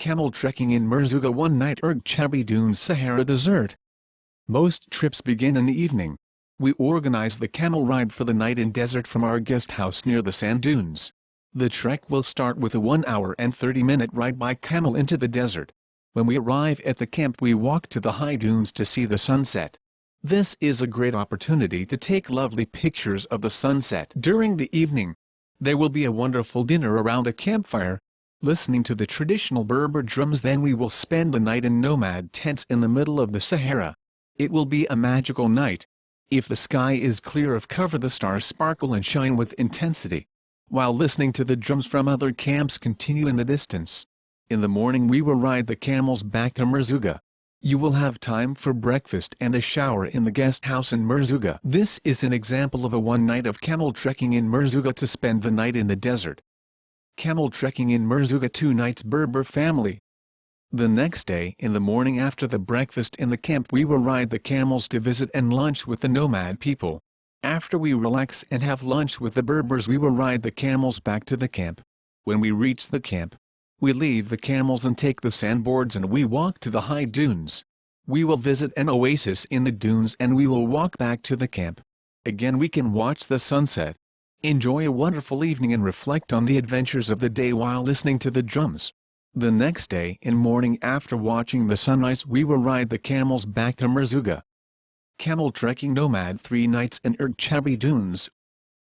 Camel trekking in Merzouga one night Chabi Dunes Sahara Desert. Most trips begin in the evening. We organize the camel ride for the night in desert from our guest house near the sand dunes. The trek will start with a 1 hour and 30-minute ride by camel into the desert. When we arrive at the camp we walk to the high dunes to see the sunset. This is a great opportunity to take lovely pictures of the sunset. During the evening, there will be a wonderful dinner around a campfire, listening to the traditional Berber drums. Then we will spend the night in nomad tents in the middle of the Sahara. It will be a magical night. If the sky is clear of cover, the stars sparkle and shine with intensity, while listening to the drums from other camps continue in the distance. In the morning we will ride the camels back to Merzouga. You will have time for breakfast and a shower in the guest house in Merzouga. This is an example of a one night of camel trekking in Merzouga to spend the night in the desert. Camel trekking in Merzouga 2 nights Berber family. The next day in the morning after the breakfast in the camp we will ride the camels to visit and lunch with the nomad people. After we relax and have lunch with the Berbers we will ride the camels back to the camp. When we reach the camp, we leave the camels and take the sandboards and we walk to the high dunes. We will visit an oasis in the dunes and we will walk back to the camp. Again we can watch the sunset, enjoy a wonderful evening and reflect on the adventures of the day while listening to the drums. The next day in morning after watching the sunrise we will ride the camels back to Merzouga. Camel trekking nomad 3 nights in Chabi Dunes.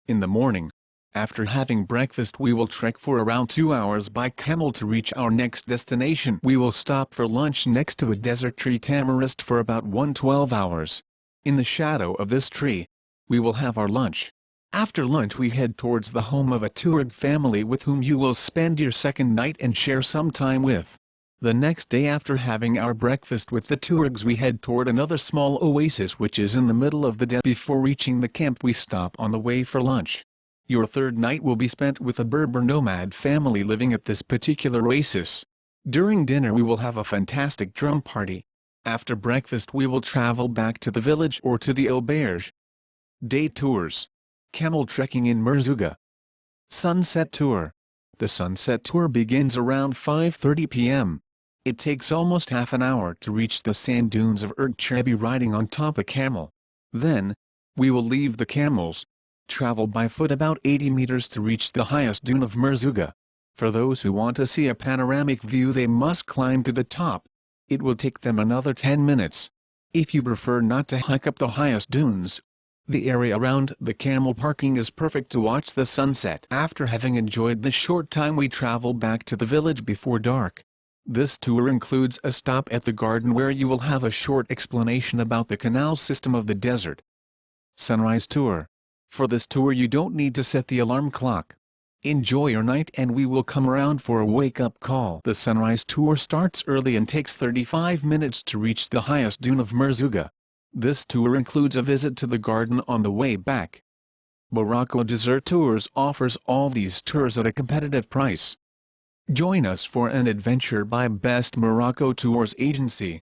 In the morning, after having breakfast we will trek for around 2 hours by camel to reach our next destination. We will stop for lunch next to a desert tree tamarisk for about 12 hours. In the shadow of this tree, we will have our lunch. After lunch we head towards the home of a Tuareg family with whom you will spend your second night and share some time with. The next day after having our breakfast with the Tuaregs we head toward another small oasis which is in the middle of the desert. Before reaching the camp we stop on the way for lunch. Your third night will be spent with a Berber nomad family living at this particular oasis. During dinner we will have a fantastic drum party. After breakfast we will travel back to the village or to the auberge. Day tours. Camel trekking in Merzouga. Sunset tour. The sunset tour begins around 5:30 p.m. It takes almost half an hour to reach the sand dunes of Chabi riding on top a camel. Then, we will leave the camels, travel by foot about 80 meters to reach the highest dune of Merzouga. For those who want to see a panoramic view they must climb to the top. It will take them another 10 minutes. If you prefer not to hike up the highest dunes, the area around the camel parking is perfect to watch the sunset. After having enjoyed the short time we travel back to the village before dark. This tour includes a stop at the garden where you will have a short explanation about the canal system of the desert. Sunrise tour. For this tour you don't need to set the alarm clock. Enjoy your night and we will come around for a wake-up call. The sunrise tour starts early and takes 35 minutes to reach the highest dune of Merzouga. This tour includes a visit to the garden on the way back. Morocco Desert Tours offers all these tours at a competitive price. Join us for an adventure by Best Morocco Tours Agency.